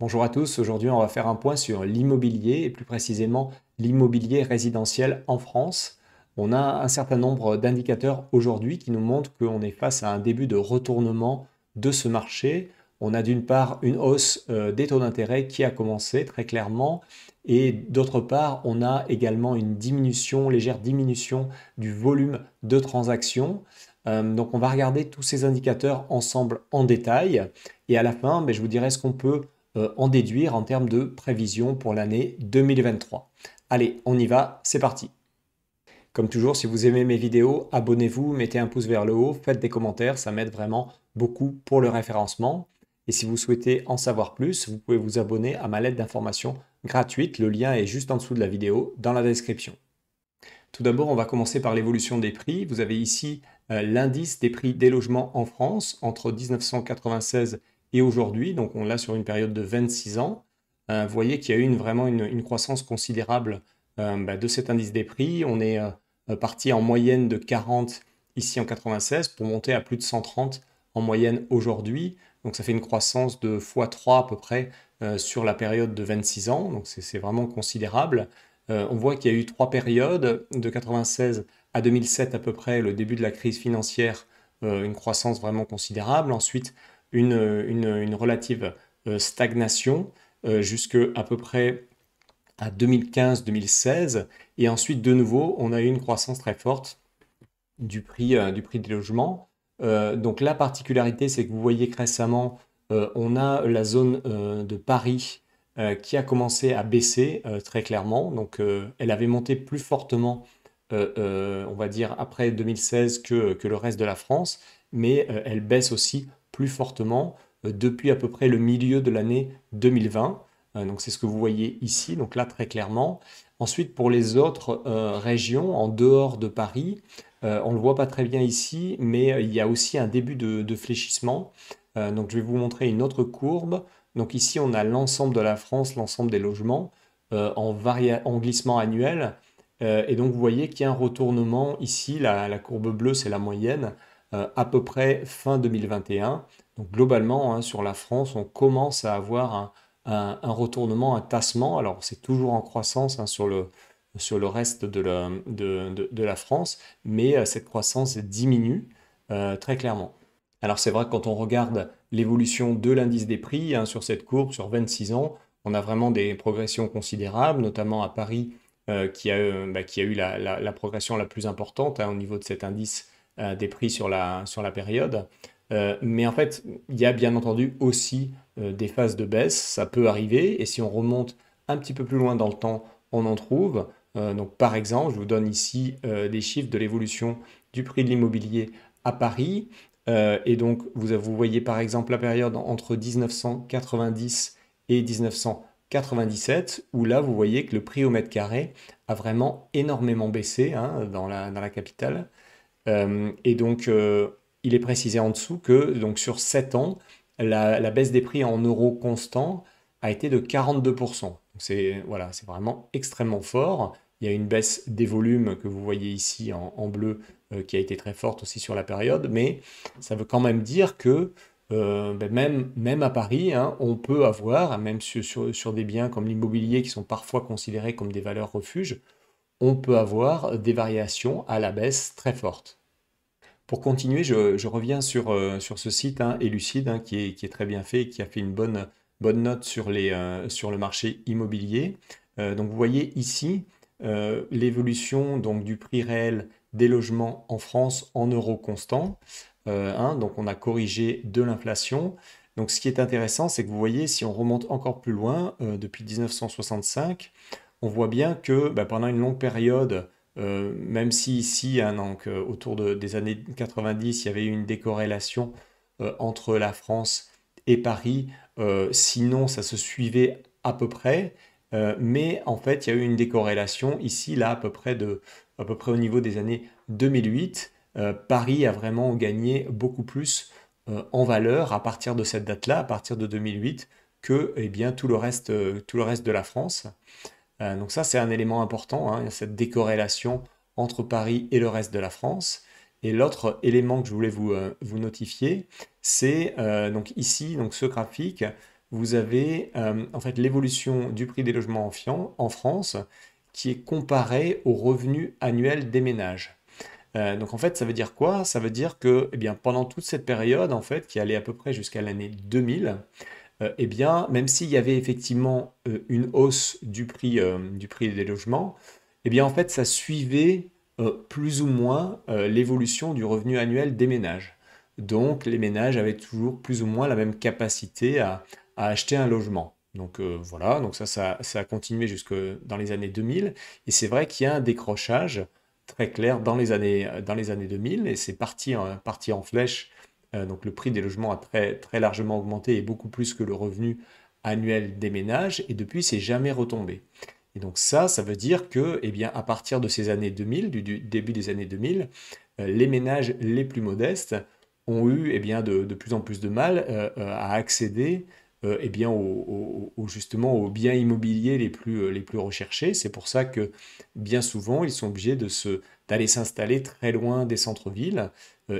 Bonjour à tous, aujourd'hui on va faire un point sur l'immobilier et plus précisément l'immobilier résidentiel en France. On a un certain nombre d'indicateurs aujourd'hui qui nous montrent qu'on est face à un début de retournement de ce marché. On a d'une part une hausse des taux d'intérêt qui a commencé très clairement et d'autre part on a également une diminution, légère diminution du volume de transactions. Donc on va regarder tous ces indicateurs ensemble en détail et à la fin je vous dirai ce qu'on peut en déduire en termes de prévision pour l'année 2023. Allez, on y va, c'est parti. Comme toujours, si vous aimez mes vidéos, abonnez-vous, mettez un pouce vers le haut, faites des commentaires, ça m'aide vraiment beaucoup pour le référencement. Et si vous souhaitez en savoir plus, vous pouvez vous abonner à ma lettre d'information gratuite. Le lien est juste en dessous de la vidéo, dans la description. Tout d'abord, on va commencer par l'évolution des prix. Vous avez ici l'indice des prix des logements en France entre 1996 et aujourd'hui. Donc on l'a sur une période de 26 ans. Vous voyez qu'il y a eu vraiment une croissance considérable de cet indice des prix. On est parti en moyenne de 40 ici en 96 pour monter à plus de 130 en moyenne aujourd'hui. Donc ça fait une croissance de x3 à peu près sur la période de 26 ans. Donc c'est vraiment considérable. On voit qu'il y a eu trois périodes, de 96 à 2007 à peu près, le début de la crise financière, une croissance vraiment considérable. Ensuite, une relative stagnation jusque à peu près à 2015-2016. Et ensuite, de nouveau, on a eu une croissance très forte du prix des logements. Donc la particularité, c'est que vous voyez que récemment, on a la zone de Paris qui a commencé à baisser très clairement. Donc elle avait monté plus fortement, on va dire, après 2016 que le reste de la France, mais elle baisse aussi plus fortement depuis à peu près le milieu de l'année 2020. Donc c'est ce que vous voyez ici, donc là très clairement. Ensuite, pour les autres régions en dehors de Paris, on ne le voit pas très bien ici, mais il y a aussi un début de fléchissement. Donc je vais vous montrer une autre courbe. Donc ici, on a l'ensemble de la France, l'ensemble des logements en glissement annuel. Et donc vous voyez qu'il y a un retournement ici, la courbe bleue, c'est la moyenne, à peu près fin 2021. Donc globalement, hein, sur la France, on commence à avoir un retournement, un tassement. Alors c'est toujours en croissance hein, sur le reste de la France, mais cette croissance diminue très clairement. Alors c'est vrai que quand on regarde l'évolution de l'indice des prix hein, sur cette courbe sur 26 ans, on a vraiment des progressions considérables, notamment à Paris qui a eu la progression la plus importante hein, au niveau de cet indice des prix sur sur la période. Mais en fait, il y a bien entendu aussi des phases de baisse, ça peut arriver, et si on remonte un petit peu plus loin dans le temps, on en trouve. Donc par exemple, je vous donne ici des chiffres de l'évolution du prix de l'immobilier à Paris. Et donc vous voyez par exemple la période entre 1990 et 1997, où là vous voyez que le prix au mètre carré a vraiment énormément baissé hein, dans la capitale. Et donc, il est précisé en dessous que donc, sur 7 ans, la baisse des prix en euros constants a été de 42%. C'est voilà, c'est vraiment extrêmement fort. Il y a une baisse des volumes que vous voyez ici en bleu qui a été très forte aussi sur la période, mais ça veut quand même dire que même à Paris, hein, on peut avoir, même sur des biens comme l'immobilier qui sont parfois considérés comme des valeurs refuges, on peut avoir des variations à la baisse très fortes. Pour continuer, je reviens sur ce site hein, Elucide hein, qui est très bien fait et qui a fait une bonne note sur le marché immobilier. Donc vous voyez ici l'évolution donc, du prix réel des logements en France en euros constants. Hein, donc on a corrigé de l'inflation. Donc ce qui est intéressant, c'est que vous voyez, si on remonte encore plus loin, depuis 1965, on voit bien que pendant une longue période, même si ici, hein, donc, des années 90, il y avait eu une décorrélation entre la France et Paris, sinon ça se suivait à peu près, mais en fait il y a eu une décorrélation ici, là, à peu près au niveau des années 2008. Paris a vraiment gagné beaucoup plus en valeur à partir de cette date-là, à partir de 2008, que eh bien, tout le reste de la France. Donc ça, c'est un élément important, hein, cette décorrélation entre Paris et le reste de la France. Et l'autre élément que je voulais vous notifier, c'est donc ici, donc ce graphique, vous avez en fait l'évolution du prix des logements en France qui est comparée au revenu annuel des ménages. Donc en fait, ça veut dire quoi? Ça veut dire que eh bien, pendant toute cette période, en fait, qui allait à peu près jusqu'à l'année 2000, eh bien, même s'il y avait effectivement une hausse du prix des logements, eh bien, en fait, ça suivait plus ou moins l'évolution du revenu annuel des ménages. Donc, les ménages avaient toujours plus ou moins la même capacité à acheter un logement. Donc voilà, donc ça a continué jusque dans les années 2000. Et c'est vrai qu'il y a un décrochage très clair dans les années 2000, et c'est parti en flèche. Donc le prix des logements a très, très largement augmenté et beaucoup plus que le revenu annuel des ménages, et depuis, c'est jamais retombé. Et donc ça veut dire que, eh bien, à partir de ces années 2000, du début des années 2000, les ménages les plus modestes ont eu eh bien, de plus en plus de mal à accéder eh bien, justement aux biens immobiliers les plus recherchés. C'est pour ça que bien souvent, ils sont obligés d'aller s'installer très loin des centres-villes.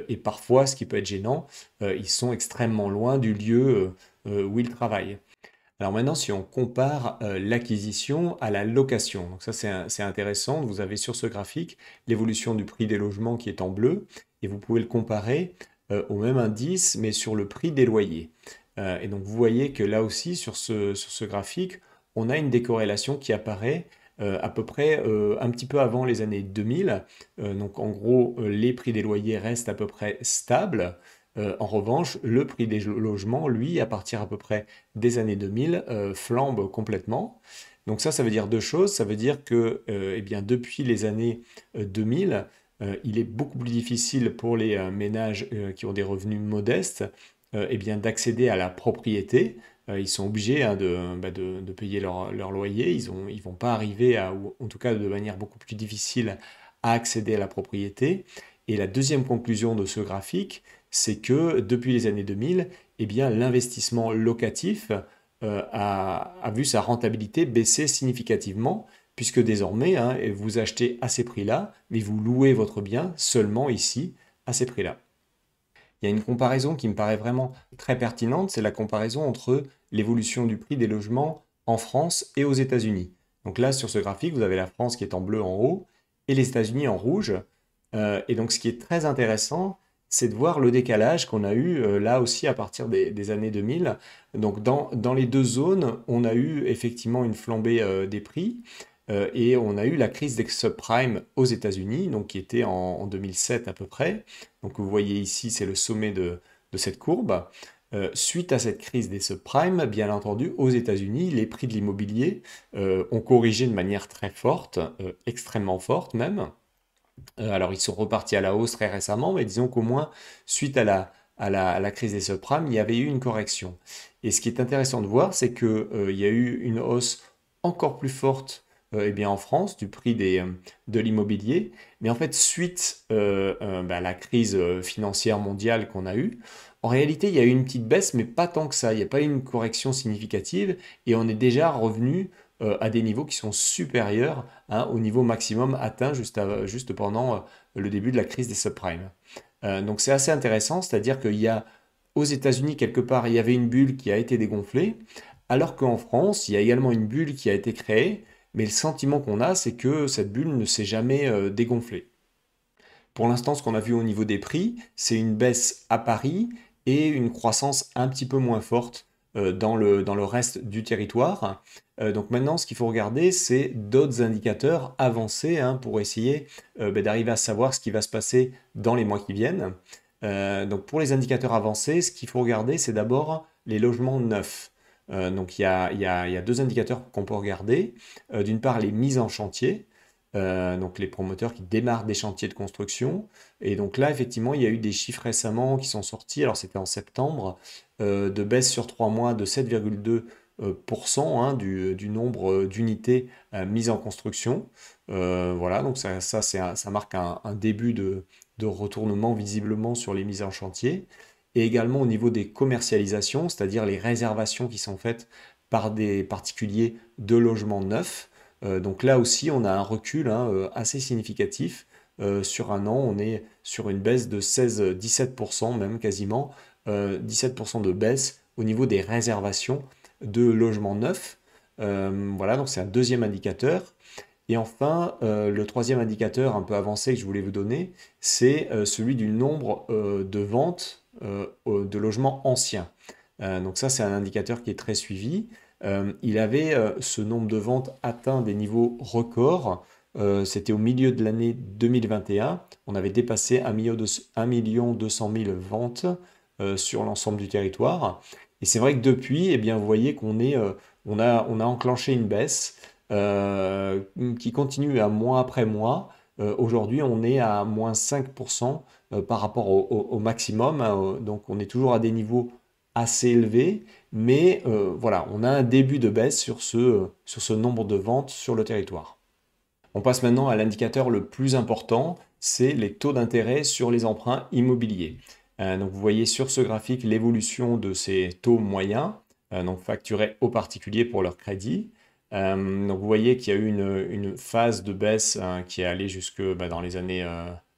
Et parfois, ce qui peut être gênant, ils sont extrêmement loin du lieu où ils travaillent. Alors maintenant, si on compare l'acquisition à la location, donc ça c'est intéressant, vous avez sur ce graphique l'évolution du prix des logements qui est en bleu, et vous pouvez le comparer au même indice, mais sur le prix des loyers. Et donc vous voyez que là aussi, sur ce graphique, on a une décorrélation qui apparaît à peu près un petit peu avant les années 2000. Donc en gros, les prix des loyers restent à peu près stables. En revanche, le prix des logements, lui, à partir à peu près des années 2000, flambe complètement. Donc ça veut dire deux choses. Ça veut dire que, eh bien, depuis les années 2000, il est beaucoup plus difficile pour les ménages qui ont des revenus modestes, eh bien, d'accéder à la propriété. Ils sont obligés hein, de payer leur loyer. Ils vont pas arriver à, ou en tout cas de manière beaucoup plus difficile, à accéder à la propriété. Et la deuxième conclusion de ce graphique, c'est que depuis les années 2000, eh bien, l'investissement locatif a vu sa rentabilité baisser significativement, puisque désormais, hein, vous achetez à ces prix-là, mais vous louez votre bien seulement ici, à ces prix-là. Il y a une comparaison qui me paraît vraiment très pertinente, c'est la comparaison entre l'évolution du prix des logements en France et aux États-Unis. Donc là, sur ce graphique, vous avez la France qui est en bleu en haut et les États-Unis en rouge. Et donc, ce qui est très intéressant, c'est de voir le décalage qu'on a eu là aussi à partir des années 2000. Donc, dans les deux zones, on a eu effectivement une flambée des prix. Et on a eu la crise des subprimes aux États-Unis, donc qui était en 2007 à peu près. Donc vous voyez ici, c'est le sommet de cette courbe. Suite à cette crise des subprimes, bien entendu, aux États-Unis, les prix de l'immobilier ont corrigé de manière très forte, extrêmement forte même. Alors ils sont repartis à la hausse très récemment, mais disons qu'au moins, suite à la crise des subprimes, il y avait eu une correction. Et ce qui est intéressant de voir, c'est qu'il y a eu une hausse encore plus forte eh bien, en France du prix de l'immobilier. Mais en fait, suite à la crise financière mondiale qu'on a eue, en réalité, il y a eu une petite baisse, mais pas tant que ça. Il n'y a pas eu une correction significative et on est déjà revenu à des niveaux qui sont supérieurs hein, au niveau maximum atteint juste pendant le début de la crise des subprimes. Donc c'est assez intéressant, c'est-à-dire qu'il y a aux États-Unis quelque part, il y avait une bulle qui a été dégonflée, alors qu'en France, il y a également une bulle qui a été créée, mais le sentiment qu'on a, c'est que cette bulle ne s'est jamais dégonflée. Pour l'instant, ce qu'on a vu au niveau des prix, c'est une baisse à Paris et une croissance un petit peu moins forte dans le reste du territoire. Donc maintenant, ce qu'il faut regarder, c'est d'autres indicateurs avancés hein, pour essayer d'arriver à savoir ce qui va se passer dans les mois qui viennent. Donc pour les indicateurs avancés, ce qu'il faut regarder, c'est d'abord les logements neufs. Donc il y a deux indicateurs qu'on peut regarder. D'une part, les mises en chantier. Donc les promoteurs qui démarrent des chantiers de construction. Et donc là, effectivement, il y a eu des chiffres récemment qui sont sortis, alors c'était en septembre, de baisse sur 3 mois de 7,2% hein, du nombre d'unités mises en construction. Voilà, donc ça marque un début de retournement visiblement sur les mises en chantier. Et également au niveau des commercialisations, c'est-à-dire les réservations qui sont faites par des particuliers de logements neufs. Donc là aussi, on a un recul hein, assez significatif. Sur un an, on est sur une baisse de 16-17%, même quasiment 17% de baisse au niveau des réservations de logements neufs. Voilà, donc c'est un deuxième indicateur. Et enfin, le troisième indicateur un peu avancé que je voulais vous donner, c'est celui du nombre de ventes de logements anciens. Donc ça, c'est un indicateur qui est très suivi. Il avait ce nombre de ventes atteint des niveaux records. C'était au milieu de l'année 2021. On avait dépassé 1 200 000 ventes sur l'ensemble du territoire. Et c'est vrai que depuis, eh bien, vous voyez on a enclenché une baisse euh, qui continue à mois après mois. Aujourd'hui, on est à moins 5% par rapport au maximum, hein. Donc, on est toujours à des niveaux assez élevés, mais voilà, on a un début de baisse sur ce nombre de ventes sur le territoire. On passe maintenant à l'indicateur le plus important, c'est les taux d'intérêt sur les emprunts immobiliers. Donc vous voyez sur ce graphique l'évolution de ces taux moyens, donc facturés aux particuliers pour leur crédit. Donc vous voyez qu'il y a eu une phase de baisse qui est allée jusque dans les années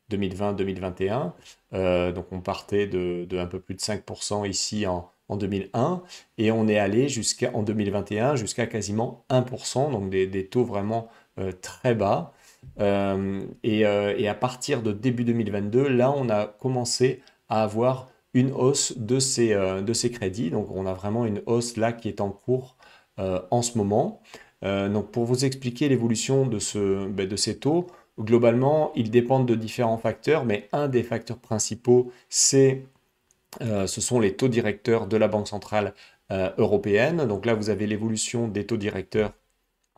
2020-2021. Donc on partait de un peu plus de 5% ici en 2001 et on est allé en 2021 jusqu'à quasiment 1%, donc des taux vraiment très bas. Et à partir de début 2022, là, on a commencé à avoir une hausse de ces crédits. Donc, on a vraiment une hausse là qui est en cours en ce moment. Donc, pour vous expliquer l'évolution de ces taux, globalement, ils dépendent de différents facteurs, mais un des facteurs principaux, ce sont les taux directeurs de la Banque centrale européenne. Donc là, vous avez l'évolution des taux directeurs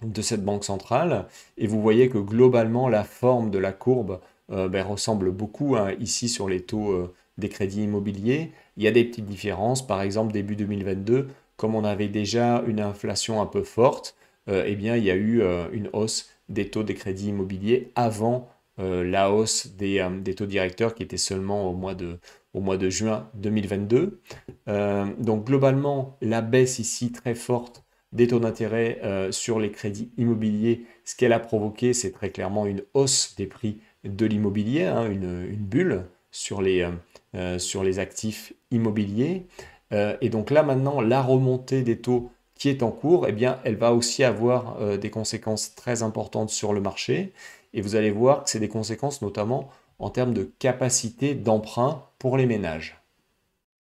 de cette banque centrale. Et vous voyez que globalement, la forme de la courbe ressemble beaucoup hein, ici sur les taux des crédits immobiliers. Il y a des petites différences. Par exemple, début 2022, comme on avait déjà une inflation un peu forte, eh bien, il y a eu une hausse des taux des crédits immobiliers avant la hausse des taux directeurs qui était seulement au mois de juin 2022. Donc globalement, la baisse ici très forte des taux d'intérêt sur les crédits immobiliers, ce qu'elle a provoqué, c'est très clairement une hausse des prix de l'immobilier, hein, une bulle sur les actifs immobiliers. Et donc là maintenant, la remontée des taux qui est en cours, eh bien, elle va aussi avoir des conséquences très importantes sur le marché. Et vous allez voir que c'est des conséquences notamment en termes de capacité d'emprunt pour les ménages.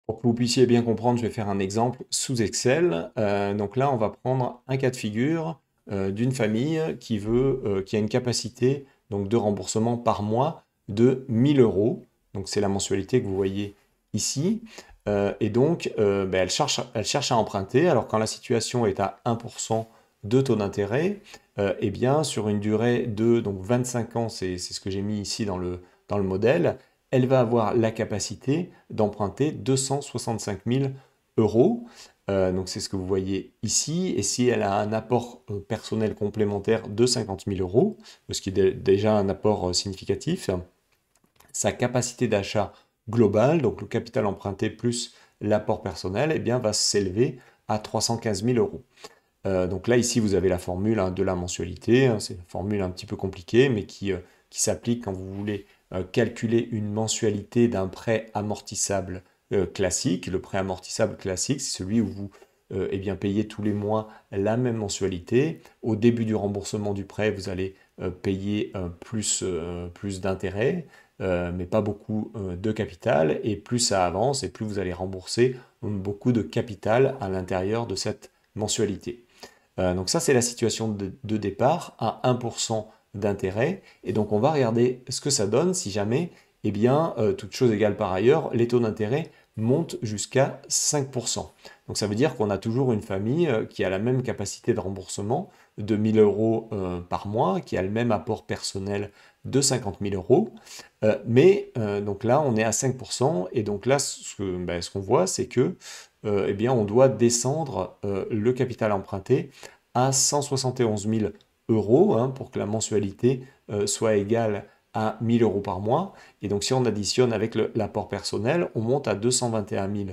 Pour que vous puissiez bien comprendre, je vais faire un exemple sous Excel. Donc là, on va prendre un cas de figure d'une famille qui a une capacité donc, de remboursement par mois de 1 000 euros. Donc c'est la mensualité que vous voyez ici. Et donc, elle cherche à emprunter. Alors quand la situation est à 1% de taux d'intérêt, eh bien sur une durée de donc 25 ans, c'est ce que j'ai mis ici dans le modèle, elle va avoir la capacité d'emprunter 265 000 euros. Donc c'est ce que vous voyez ici. Et si elle a un apport personnel complémentaire de 50 000 euros, ce qui est déjà un apport significatif, sa capacité d'achat globale, donc le capital emprunté plus l'apport personnel, eh bien, va s'élever à 315 000 euros. Donc là, ici, vous avez la formule hein, de la mensualité. Hein, c'est une formule un petit peu compliquée, mais qui s'applique quand vous voulez calculer une mensualité d'un prêt amortissable classique. Le prêt amortissable classique, c'est celui où vous eh bien, payez tous les mois la même mensualité. Au début du remboursement du prêt, vous allez payer plus d'intérêts, mais pas beaucoup de capital. Et plus ça avance, et plus vous allez rembourser beaucoup de capital à l'intérieur de cette mensualité. Donc ça, c'est la situation de départ à 1% d'intérêt. Et donc, on va regarder ce que ça donne si jamais, eh bien, toute chose égale par ailleurs, les taux d'intérêt montent jusqu'à 5%. Donc, ça veut dire qu'on a toujours une famille qui a la même capacité de remboursement de 1 000 euros par mois, qui a le même apport personnel de 50 000 euros. Mais donc là, on est à 5%. Et donc là, ce qu'on voit, c'est que eh bien, on doit descendre le capital emprunté à 171 000 euros hein, pour que la mensualité soit égale à 1 000 euros par mois. Et donc, si on additionne avec l'apport personnel, on monte à 221 000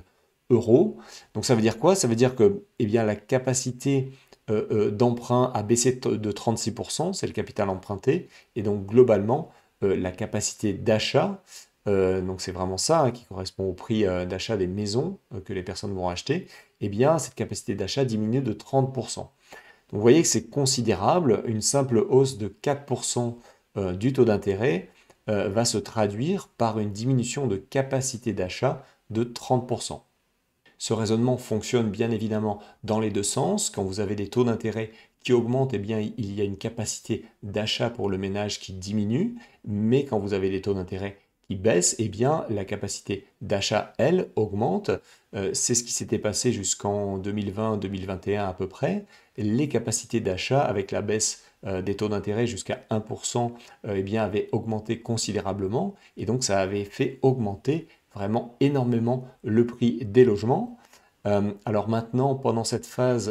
euros. Donc, ça veut dire quoi? Ça veut dire que eh bien, la capacité d'emprunt a baissé de 36%, c'est le capital emprunté. Et donc, globalement, la capacité d'achat, donc c'est vraiment ça hein, qui correspond au prix d'achat des maisons que les personnes vont acheter, eh bien, cette capacité d'achat diminue de 30%. Donc, vous voyez que c'est considérable. Une simple hausse de 4% du taux d'intérêt va se traduire par une diminution de capacité d'achat de 30%. Ce raisonnement fonctionne bien évidemment dans les deux sens. Quand vous avez des taux d'intérêt qui augmentent, eh bien, il y a une capacité d'achat pour le ménage qui diminue. Mais quand vous avez des taux d'intérêt qui baissent, eh bien, la capacité d'achat, elle, augmente. C'est ce qui s'était passé jusqu'en 2020-2021 à peu près. Les capacités d'achat, avec la baisse des taux d'intérêt jusqu'à 1%, eh bien, avaient augmenté considérablement. Et donc, ça avait fait augmenter vraiment énormément le prix des logements. Alors maintenant, pendant cette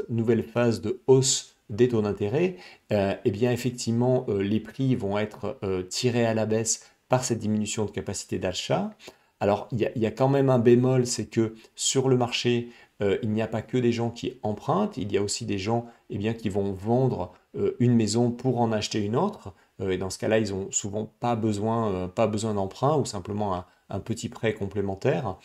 nouvelle phase de hausse des taux d'intérêt, eh bien effectivement, les prix vont être tirés à la baisse par cette diminution de capacité d'achat. Alors il y a quand même un bémol, c'est que sur le marché, il n'y a pas que des gens qui empruntent, il y a aussi des gens eh bien, qui vont vendre une maison pour en acheter une autre. Et dans ce cas-là, ils n'ont souvent pas besoin d'emprunt ou simplement un petit prêt complémentaire.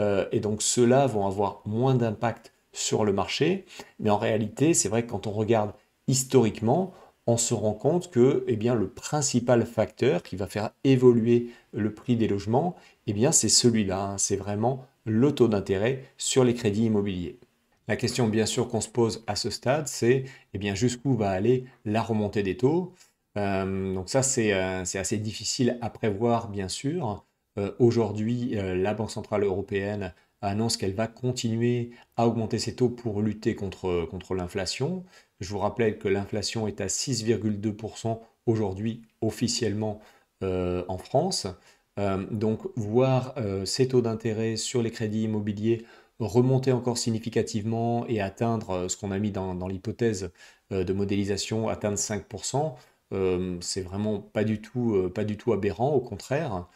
Et donc ceux-là vont avoir moins d'impact sur le marché. Mais en réalité, c'est vrai que quand on regarde historiquement, on se rend compte que eh bien, le principal facteur qui va faire évoluer le prix des logements, eh bien, c'est celui-là, hein. C'est vraiment le taux d'intérêt sur les crédits immobiliers. La question bien sûr qu'on se pose à ce stade, c'est eh bien, jusqu'où va aller la remontée des taux. Donc ça, c'est assez difficile à prévoir, bien sûr. Aujourd'hui, la Banque centrale européenne annonce qu'elle va continuer à augmenter ses taux pour lutter contre l'inflation. Je vous rappelle que l'inflation est à 6,2% aujourd'hui officiellement en France. Donc voir ces taux d'intérêt sur les crédits immobiliers remonter encore significativement et atteindre ce qu'on a mis dans l'hypothèse de modélisation, atteindre 5%, c'est vraiment pas du tout aberrant, au contraire.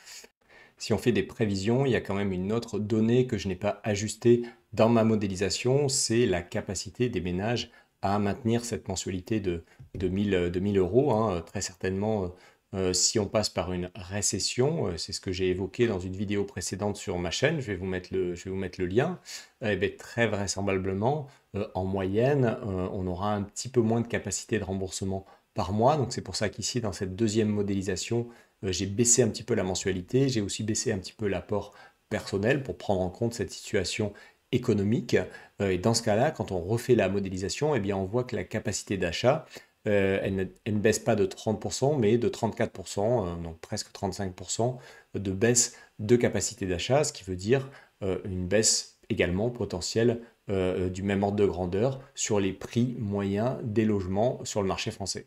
Si on fait des prévisions, il y a quand même une autre donnée que je n'ai pas ajustée dans ma modélisation, c'est la capacité des ménages à maintenir cette mensualité de 1000 euros, hein. Très certainement, si on passe par une récession, c'est ce que j'ai évoqué dans une vidéo précédente sur ma chaîne, je vais vous mettre le lien, eh bien, très vraisemblablement, en moyenne, on aura un petit peu moins de capacité de remboursement par mois. Donc c'est pour ça qu'ici, dans cette deuxième modélisation, j'ai baissé un petit peu la mensualité, j'ai aussi baissé un petit peu l'apport personnel pour prendre en compte cette situation économique. Et dans ce cas-là, quand on refait la modélisation, eh bien, on voit que la capacité d'achat, elle ne baisse pas de 30%, mais de 34%, donc presque 35% de baisse de capacité d'achat, ce qui veut dire une baisse également potentielle du même ordre de grandeur sur les prix moyens des logements sur le marché français.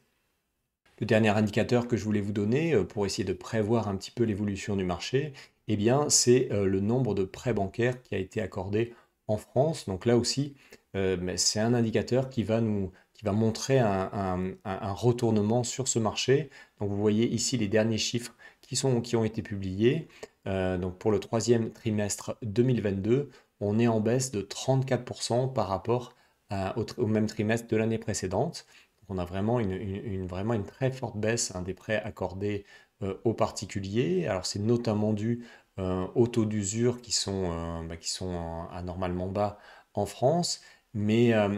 Le dernier indicateur que je voulais vous donner pour essayer de prévoir un petit peu l'évolution du marché, eh bien, c'est le nombre de prêts bancaires qui a été accordé en France. Donc là aussi, mais c'est un indicateur qui va montrer un retournement sur ce marché. Donc vous voyez ici les derniers chiffres qui ont été publiés. Donc pour le troisième trimestre 2022, on est en baisse de 34% par rapport au même trimestre de l'année précédente. On a vraiment vraiment une très forte baisse, hein, des prêts accordés aux particuliers. Alors c'est notamment dû aux taux d'usure qui sont anormalement bas en France, mais à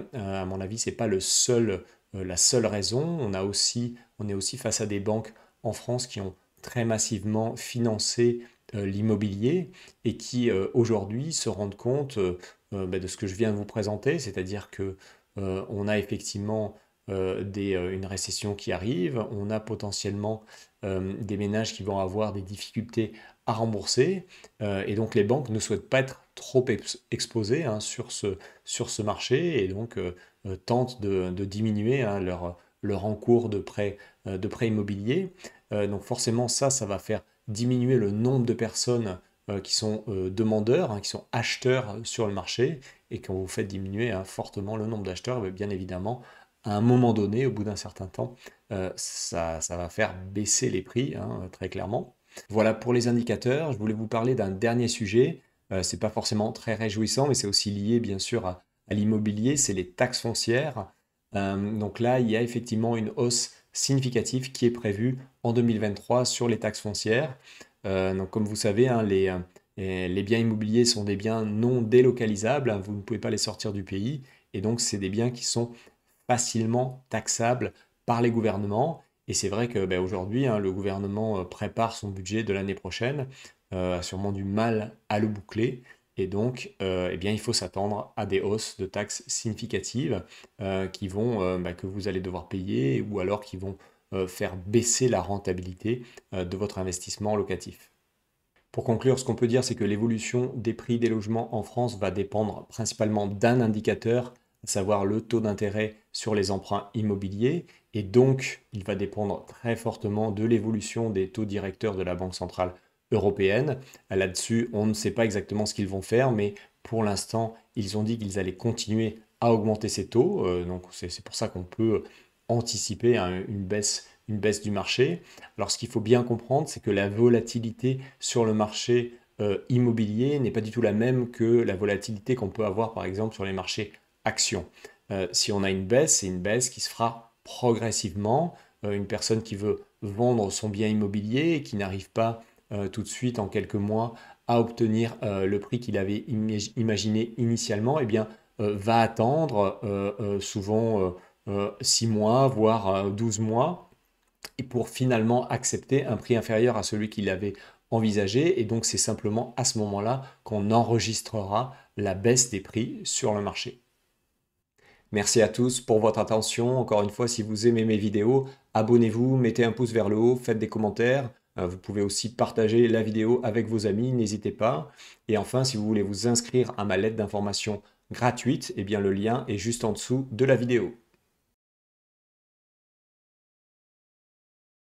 mon avis, c'est pas la seule raison. On est aussi face à des banques en France qui ont très massivement financé l'immobilier et qui aujourd'hui se rendent compte de ce que je viens de vous présenter, c'est-à-dire que on a effectivement une récession qui arrive, on a potentiellement des ménages qui vont avoir des difficultés à rembourser, et donc les banques ne souhaitent pas être trop exposées, hein, sur ce marché, et donc tentent de diminuer, hein, leur encours de prêt immobilier. Donc forcément ça va faire diminuer le nombre de personnes qui sont demandeurs, hein, qui sont acheteurs sur le marché, et quand vous faites diminuer, hein, fortement le nombre d'acheteurs, bien évidemment, à un moment donné, au bout d'un certain temps, ça va faire baisser les prix, hein, très clairement. Voilà pour les indicateurs. Je voulais vous parler d'un dernier sujet. C'est pas forcément très réjouissant, mais c'est aussi lié bien sûr à l'immobilier, c'est les taxes foncières. Donc là, il y a effectivement une hausse significative qui est prévue en 2023 sur les taxes foncières. Donc comme vous savez, hein, Et les biens immobiliers sont des biens non délocalisables, hein, vous ne pouvez pas les sortir du pays, et donc c'est des biens qui sont facilement taxables par les gouvernements. Et c'est vrai que ben, aujourd'hui, hein, le gouvernement prépare son budget de l'année prochaine, a sûrement du mal à le boucler. Et donc, eh bien, il faut s'attendre à des hausses de taxes significatives que vous allez devoir payer ou alors qui vont faire baisser la rentabilité de votre investissement locatif. Pour conclure, ce qu'on peut dire, c'est que l'évolution des prix des logements en France va dépendre principalement d'un indicateur, à savoir le taux d'intérêt sur les emprunts immobiliers. Et donc, il va dépendre très fortement de l'évolution des taux directeurs de la Banque centrale européenne. Là-dessus, on ne sait pas exactement ce qu'ils vont faire, mais pour l'instant, ils ont dit qu'ils allaient continuer à augmenter ces taux. Donc, c'est pour ça qu'on peut anticiper hein, une baisse du marché. Alors ce qu'il faut bien comprendre, c'est que la volatilité sur le marché immobilier n'est pas du tout la même que la volatilité qu'on peut avoir par exemple sur les marchés actions. Si on a une baisse, c'est une baisse qui se fera progressivement. Une personne qui veut vendre son bien immobilier et qui n'arrive pas tout de suite en quelques mois à obtenir le prix qu'il avait imaginé initialement, eh bien, va attendre souvent 6 mois, voire 12 mois, et pour finalement accepter un prix inférieur à celui qu'il avait envisagé. Et donc c'est simplement à ce moment-là qu'on enregistrera la baisse des prix sur le marché. Merci à tous pour votre attention. Encore une fois, si vous aimez mes vidéos, abonnez-vous, mettez un pouce vers le haut, faites des commentaires. Vous pouvez aussi partager la vidéo avec vos amis, n'hésitez pas. Et enfin, si vous voulez vous inscrire à ma lettre d'information gratuite, eh bien le lien est juste en dessous de la vidéo.